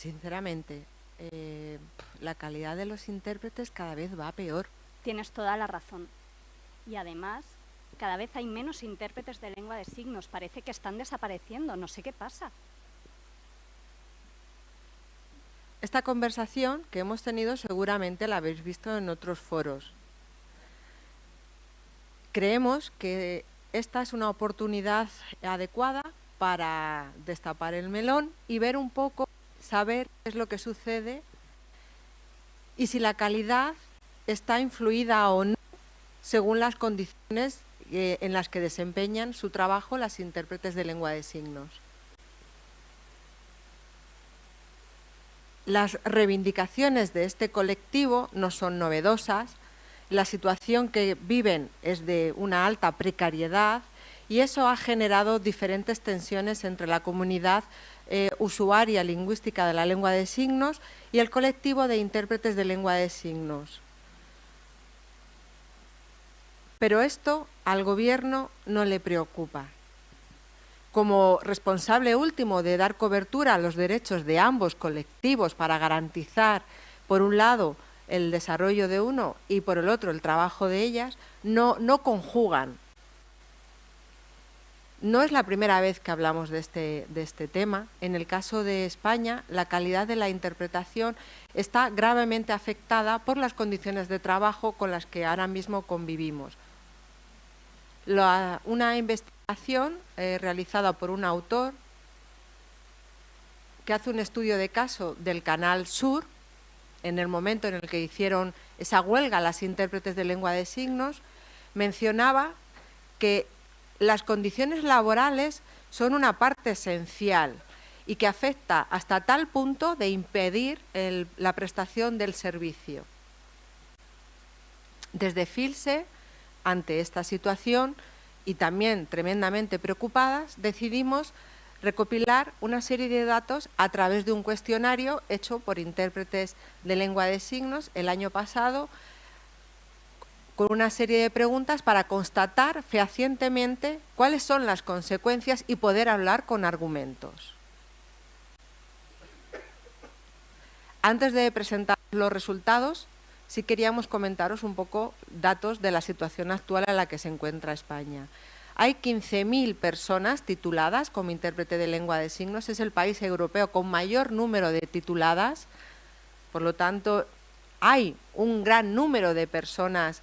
Sinceramente, la calidad de los intérpretes cada vez va peor. Tienes toda la razón. Y además, cada vez hay menos intérpretes de lengua de signos. Parece que están desapareciendo. No sé qué pasa. Esta conversación que hemos tenido seguramente la habéis visto en otros foros. Creemos que esta es una oportunidad adecuada para destapar el melón y ver un poco, saber qué es lo que sucede y si la calidad está influida o no según las condiciones en las que desempeñan su trabajo las intérpretes de lengua de signos. Las reivindicaciones de este colectivo no son novedosas. La situación que viven es de una alta precariedad y eso ha generado diferentes tensiones entre la comunidad usuaria lingüística de la lengua de signos y el colectivo de intérpretes de lengua de signos. Pero esto al gobierno no le preocupa. Como responsable último de dar cobertura a los derechos de ambos colectivos para garantizar, por un lado, el desarrollo de uno y por el otro el trabajo de ellas, no conjugan. No es la primera vez que hablamos de este tema. En el caso de España, la calidad de la interpretación está gravemente afectada por las condiciones de trabajo con las que ahora mismo convivimos. Una investigación realizada por un autor que hace un estudio de caso del Canal Sur, en el momento en el que hicieron esa huelga las intérpretes de lengua de signos, mencionaba que las condiciones laborales son una parte esencial y que afecta hasta tal punto de impedir la prestación del servicio. Desde FILSE, ante esta situación y también tremendamente preocupadas, decidimos recopilar una serie de datos a través de un cuestionario hecho por intérpretes de lengua de signos el año pasado, con una serie de preguntas para constatar fehacientemente cuáles son las consecuencias y poder hablar con argumentos. Antes de presentar los resultados, sí queríamos comentaros un poco datos de la situación actual en la que se encuentra España. Hay 15.000 personas tituladas como intérprete de lengua de signos. Es el país europeo con mayor número de tituladas. Por lo tanto, hay un gran número de personas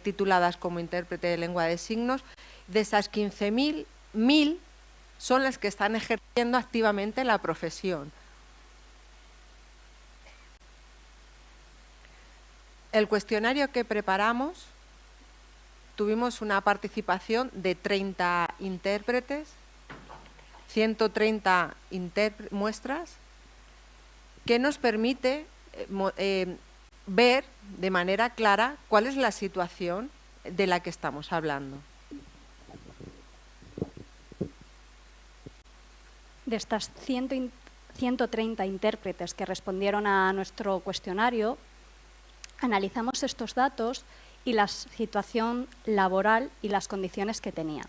tituladas como intérprete de lengua de signos. De esas 15.000, 1.000 son las que están ejerciendo activamente la profesión. El cuestionario que preparamos, tuvimos una participación de 30 intérpretes, 130 muestras, que nos permite ver de manera clara cuál es la situación de la que estamos hablando. De estas 130 intérpretes que respondieron a nuestro cuestionario, analizamos estos datos y la situación laboral y las condiciones que tenían.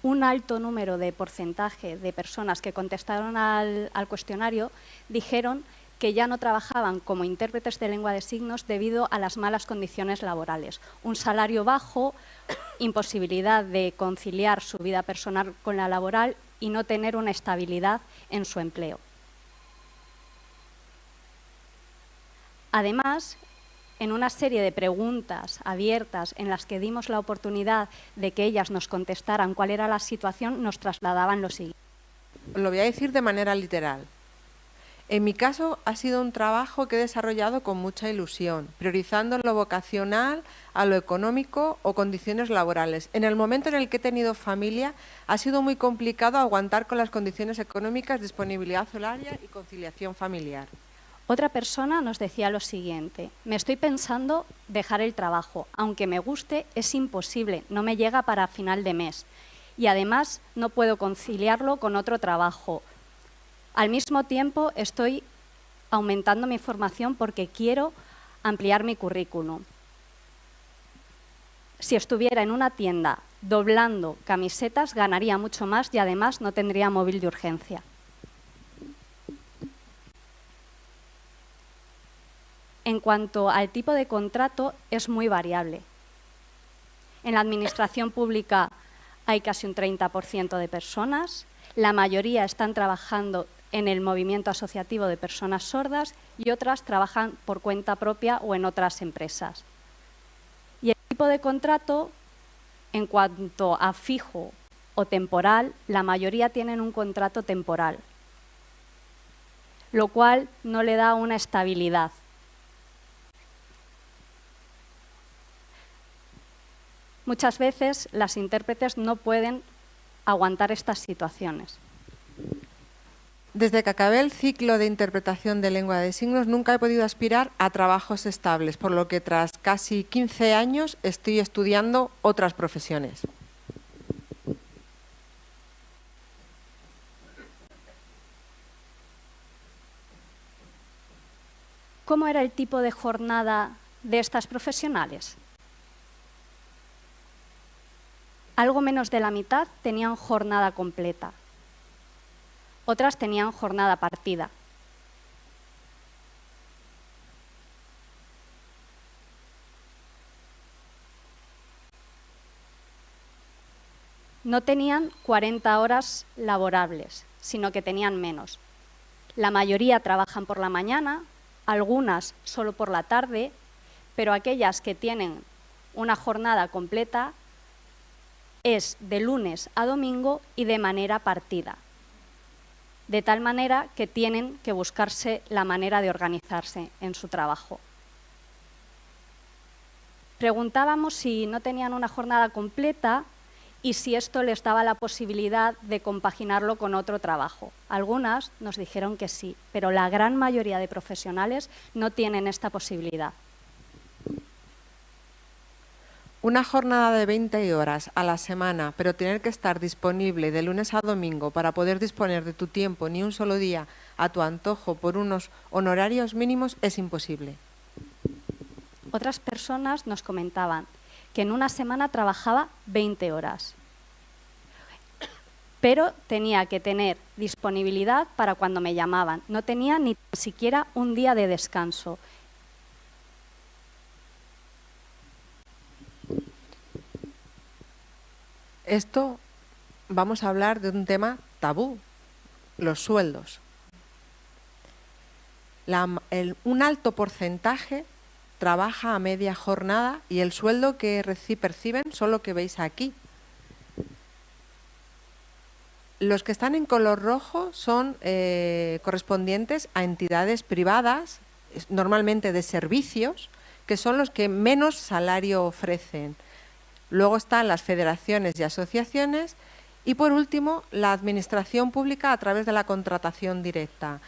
Un alto número de porcentaje de personas que contestaron al cuestionario dijeron que ya no trabajaban como intérpretes de lengua de signos debido a las malas condiciones laborales. Un salario bajo, imposibilidad de conciliar su vida personal con la laboral y no tener una estabilidad en su empleo. Además, en una serie de preguntas abiertas en las que dimos la oportunidad de que ellas nos contestaran cuál era la situación, nos trasladaban lo siguiente. Lo voy a decir de manera literal. En mi caso ha sido un trabajo que he desarrollado con mucha ilusión, priorizando lo vocacional a lo económico o condiciones laborales. En el momento en el que he tenido familia ha sido muy complicado aguantar con las condiciones económicas, disponibilidad horaria y conciliación familiar. Otra persona nos decía lo siguiente: me estoy pensando dejar el trabajo, aunque me guste es imposible, no me llega para final de mes y además no puedo conciliarlo con otro trabajo. Al mismo tiempo estoy aumentando mi formación porque quiero ampliar mi currículum. Si estuviera en una tienda doblando camisetas ganaría mucho más y además no tendría móvil de urgencia. En cuanto al tipo de contrato, es muy variable. En la administración pública hay casi un 30% de personas, la mayoría están trabajando en el movimiento asociativo de personas sordas y otras trabajan por cuenta propia o en otras empresas. Y el tipo de contrato, en cuanto a fijo o temporal, la mayoría tienen un contrato temporal, lo cual no le da una estabilidad. Muchas veces las intérpretes no pueden aguantar estas situaciones. Desde que acabé el ciclo de interpretación de lengua de signos nunca he podido aspirar a trabajos estables, por lo que tras casi 15 años estoy estudiando otras profesiones. ¿Cómo era el tipo de jornada de estas profesionales? Algo menos de la mitad tenían jornada completa. Otras tenían jornada partida. No tenían 40 horas laborables, sino que tenían menos. La mayoría trabajan por la mañana, algunas solo por la tarde, pero aquellas que tienen una jornada completa es de lunes a domingo y de manera partida, de tal manera que tienen que buscarse la manera de organizarse en su trabajo. Preguntábamos si no tenían una jornada completa y si esto les daba la posibilidad de compaginarlo con otro trabajo. Algunas nos dijeron que sí, pero la gran mayoría de profesionales no tienen esta posibilidad. Una jornada de 20 horas a la semana, pero tener que estar disponible de lunes a domingo para poder disponer de tu tiempo ni un solo día a tu antojo por unos honorarios mínimos es imposible. Otras personas nos comentaban que en una semana trabajaba 20 horas, pero tenía que tener disponibilidad para cuando me llamaban. No tenía ni siquiera un día de descanso. Esto vamos a hablar de un tema tabú, los sueldos. Un alto porcentaje trabaja a media jornada y el sueldo que perciben son lo que veis aquí. Los que están en color rojo son correspondientes a entidades privadas, normalmente de servicios, que son los que menos salario ofrecen. Luego están las federaciones y asociaciones y, por último, la administración pública a través de la contratación directa.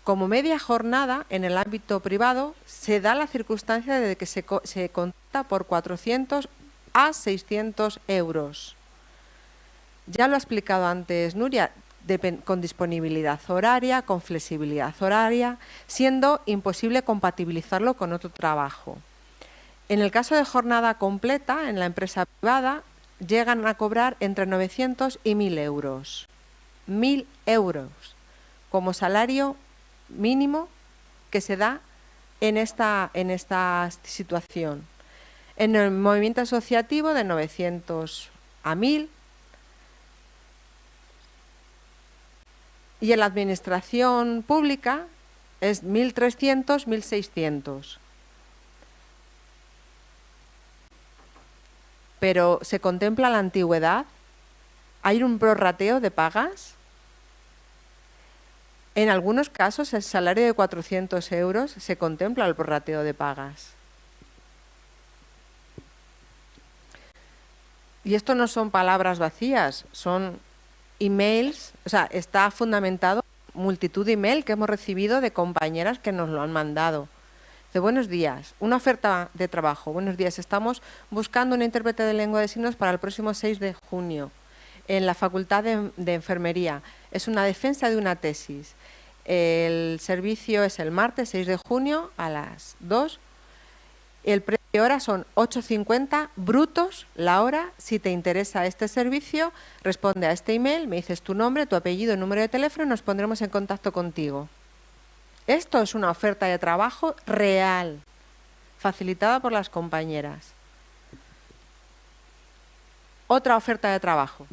Como media jornada, en el ámbito privado, se da la circunstancia de que se contrata por 400 a 600 euros. Ya lo ha explicado antes Nuria, con disponibilidad horaria, con flexibilidad horaria, siendo imposible compatibilizarlo con otro trabajo. En el caso de jornada completa, en la empresa privada, llegan a cobrar entre 900 y 1.000 euros. 1.000 euros como salario mínimo que se da en esta situación. En el movimiento asociativo de 900 a 1.000 y en la administración pública es 1.300, 1.600. Pero ¿se contempla la antigüedad? ¿Hay un prorrateo de pagas? En algunos casos el salario de 400 euros se contempla el prorrateo de pagas. Y esto no son palabras vacías, son emails, o sea, está fundamentado en multitud de emails que hemos recibido de compañeras que nos lo han mandado. De buenos días, una oferta de trabajo. Buenos días, estamos buscando un intérprete de lengua de signos para el próximo 6 de junio en la Facultad de Enfermería. Es una defensa de una tesis. El servicio es el martes 6 de junio a las 2. El precio hora son 8,50 brutos la hora. Si te interesa este servicio, responde a este email, me dices tu nombre, tu apellido, número de teléfono y nos pondremos en contacto contigo. Esto es una oferta de trabajo real, facilitada por las compañeras. Otra oferta de trabajo.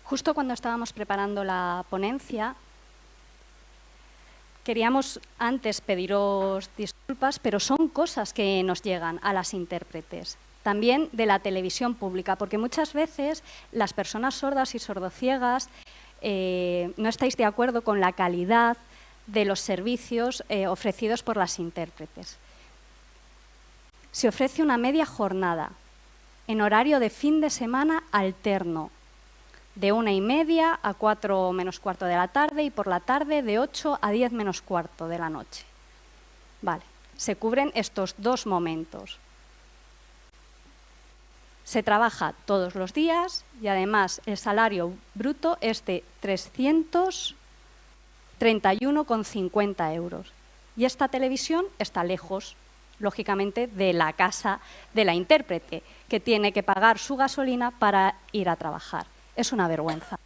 Justo cuando estábamos preparando la ponencia, queríamos antes pediros disculpas, pero son cosas que nos llegan a las intérpretes, también de la televisión pública, porque muchas veces las personas sordas y sordociegas no estáis de acuerdo con la calidad de los servicios ofrecidos por las intérpretes. Se ofrece una media jornada en horario de fin de semana alterno, de 1:30 a 4 menos cuarto de la tarde y por la tarde de 8 a 10 menos cuarto de la noche. Vale, se cubren estos dos momentos. Se trabaja todos los días y además el salario bruto es de 331,50 euros. Y esta televisión está lejos, lógicamente, de la casa de la intérprete, que tiene que pagar su gasolina para ir a trabajar. Es una vergüenza.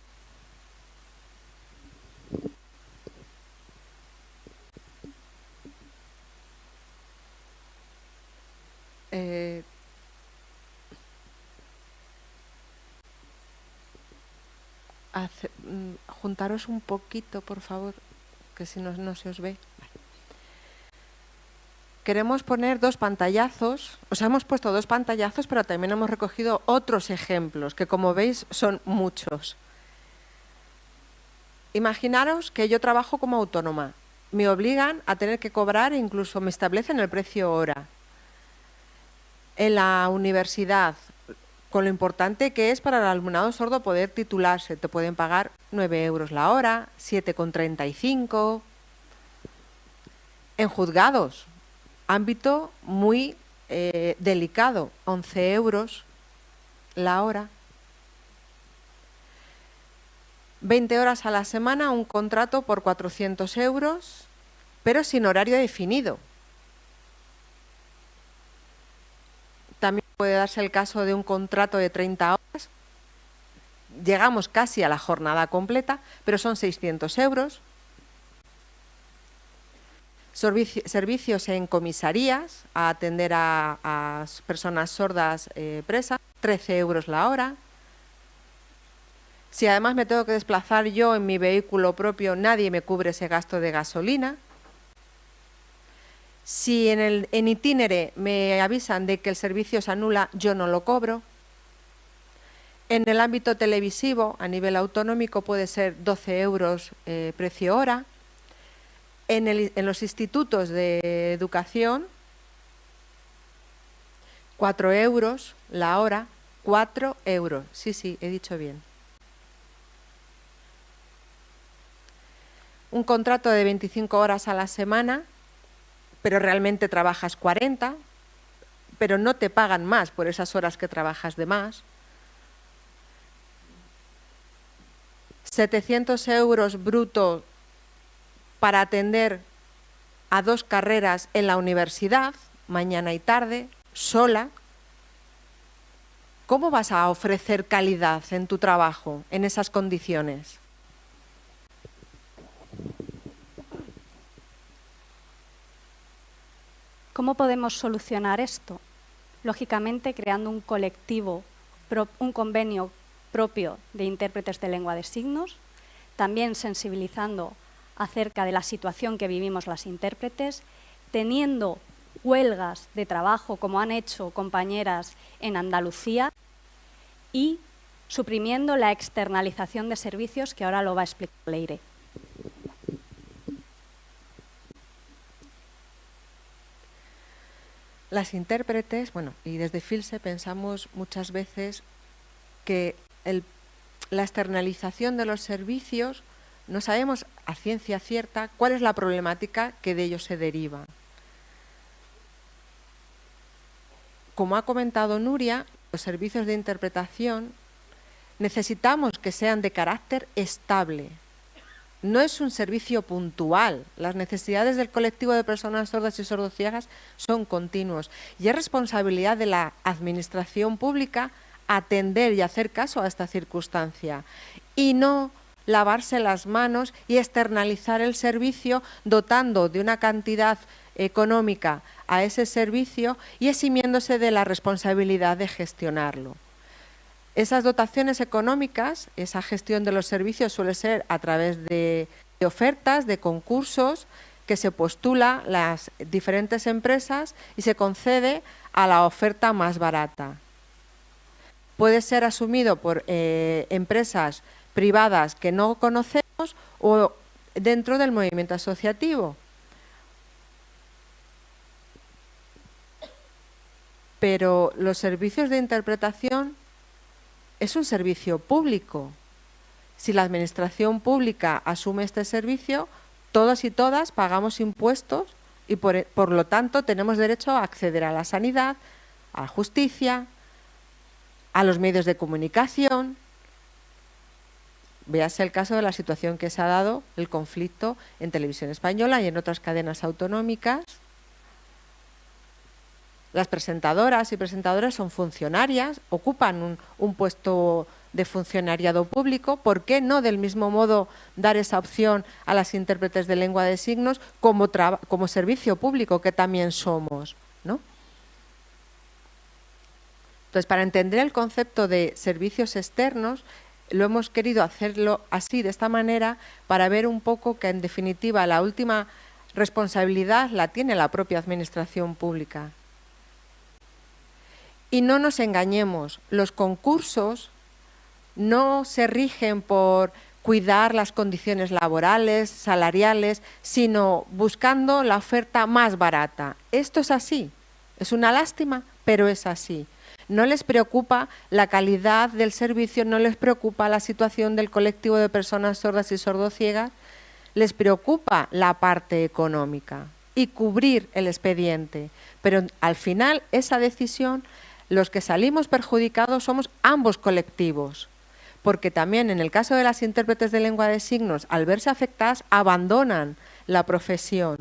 Juntaros un poquito, por favor, que si no, no se os ve. Queremos poner dos pantallazos, os hemos puesto dos pantallazos, pero también hemos recogido otros ejemplos, que como veis son muchos. Imaginaros que yo trabajo como autónoma, me obligan a tener que cobrar e incluso me establecen el precio hora. En la universidad, con lo importante que es para el alumnado sordo poder titularse, te pueden pagar 9 euros la hora, 7,35. En juzgados, ámbito muy delicado, 11 euros la hora. 20 horas a la semana, un contrato por 400 euros, pero sin horario definido. También puede darse el caso de un contrato de 30 horas. Llegamos casi a la jornada completa, pero son 600 euros. Servicios en comisarías a atender a personas sordas presas, 13 euros la hora. Si además me tengo que desplazar yo en mi vehículo propio, nadie me cubre ese gasto de gasolina. Si en itinere me avisan de que el servicio se anula, yo no lo cobro. En el ámbito televisivo, a nivel autonómico, puede ser 12 euros precio hora. En los institutos de educación, 4 euros la hora. 4 euros. Sí, he dicho bien. Un contrato de 25 horas a la semana, pero realmente trabajas 40, pero no te pagan más por esas horas que trabajas de más. 700 euros bruto para atender a 2 carreras en la universidad, mañana y tarde, sola. ¿Cómo vas a ofrecer calidad en tu trabajo en esas condiciones? ¿Cómo podemos solucionar esto? Lógicamente, creando un colectivo, un convenio propio de intérpretes de lengua de signos, también sensibilizando acerca de la situación que vivimos las intérpretes, teniendo huelgas de trabajo, como han hecho compañeras en Andalucía, y suprimiendo la externalización de servicios, que ahora lo va a explicar Leire. Las intérpretes, y desde FILSE pensamos muchas veces que la externalización de los servicios no sabemos a ciencia cierta cuál es la problemática que de ellos se deriva. Como ha comentado Nuria, los servicios de interpretación necesitamos que sean de carácter estable. no es un servicio puntual. Las necesidades del colectivo de personas sordas y sordociegas son continuos y es responsabilidad de la administración pública atender y hacer caso a esta circunstancia y no lavarse las manos y externalizar el servicio dotando de una cantidad económica a ese servicio y eximiéndose de la responsabilidad de gestionarlo. Esas dotaciones económicas, esa gestión de los servicios suele ser a través de ofertas, de concursos que se postula las diferentes empresas y se concede a la oferta más barata. Puede ser asumido por empresas privadas que no conocemos o dentro del movimiento asociativo. Pero los servicios de interpretación es un servicio público. Si la administración pública asume este servicio, todos y todas pagamos impuestos y por lo tanto tenemos derecho a acceder a la sanidad, a la justicia, a los medios de comunicación. Véase el caso de la situación que se ha dado, el conflicto en Televisión Española y en otras cadenas autonómicas. Las presentadoras y presentadores son funcionarias, ocupan un puesto de funcionariado público. ¿Por qué no del mismo modo dar esa opción a las intérpretes de lengua de signos como servicio público que también somos, ¿no? Entonces, para entender el concepto de servicios externos, lo hemos querido hacerlo así, de esta manera, para ver un poco que, en definitiva, la última responsabilidad la tiene la propia administración pública. Y no nos engañemos, los concursos no se rigen por cuidar las condiciones laborales, salariales, sino buscando la oferta más barata. Esto es así, es una lástima, pero es así. No les preocupa la calidad del servicio, no les preocupa la situación del colectivo de personas sordas y sordociegas, les preocupa la parte económica y cubrir el expediente. Pero al final esa decisión, los que salimos perjudicados somos ambos colectivos, porque también en el caso de las intérpretes de lengua de signos, al verse afectadas, abandonan la profesión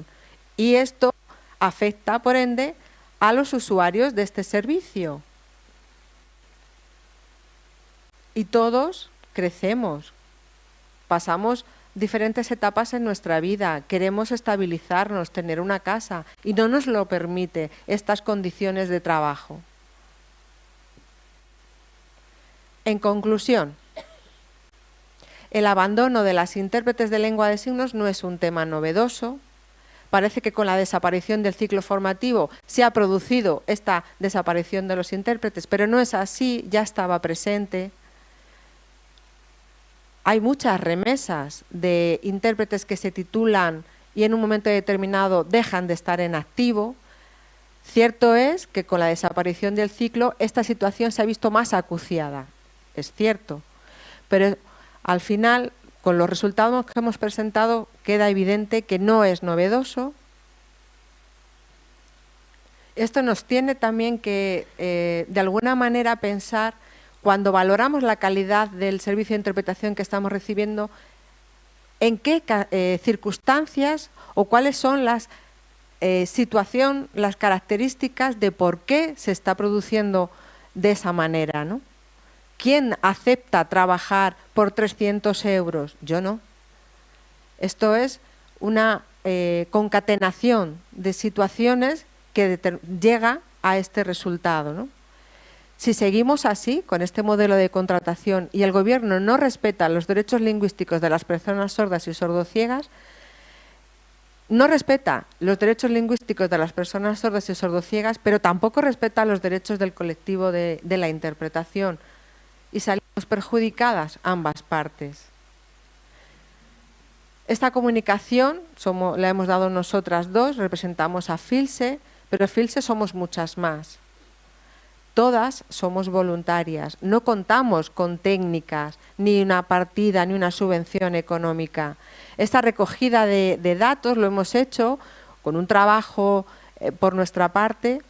y esto afecta, por ende, a los usuarios de este servicio. Y todos crecemos, pasamos diferentes etapas en nuestra vida, queremos estabilizarnos, tener una casa y no nos lo permite estas condiciones de trabajo. En conclusión, el abandono de las intérpretes de lengua de signos no es un tema novedoso. Parece que con la desaparición del ciclo formativo se ha producido esta desaparición de los intérpretes, pero no es así, ya estaba presente. Hay muchas remesas de intérpretes que se titulan y en un momento determinado dejan de estar en activo. Cierto es que con la desaparición del ciclo esta situación se ha visto más acuciada, es cierto, pero al final con los resultados que hemos presentado queda evidente que no es novedoso. Esto nos tiene también que de alguna manera pensar, cuando valoramos la calidad del servicio de interpretación que estamos recibiendo, en qué circunstancias o cuáles son las las características de por qué se está produciendo de esa manera, ¿no? ¿Quién acepta trabajar por 300 euros? Yo no. Esto es una concatenación de situaciones que llega a este resultado, ¿no? Si seguimos así, con este modelo de contratación, y el Gobierno no respeta los derechos lingüísticos de las personas sordas y sordociegas, no respeta los derechos lingüísticos de las personas sordas y sordociegas, pero tampoco respeta los derechos del colectivo de la interpretación, y salimos perjudicadas ambas partes. Esta comunicación la hemos dado nosotras dos, representamos a FILSE, pero FILSE somos muchas más. Todas somos voluntarias, no contamos con técnicas, ni una partida, ni una subvención económica. Esta recogida de datos lo hemos hecho con un trabajo por nuestra parte,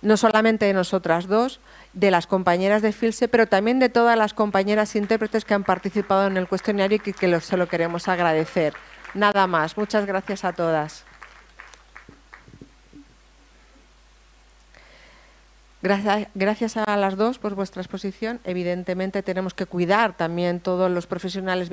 no solamente de nosotras dos, de las compañeras de FILSE, pero también de todas las compañeras intérpretes que han participado en el cuestionario y que se lo queremos agradecer. Nada más. Muchas gracias a todas. Gracias a las dos por vuestra exposición. Evidentemente tenemos que cuidar también todos los profesionales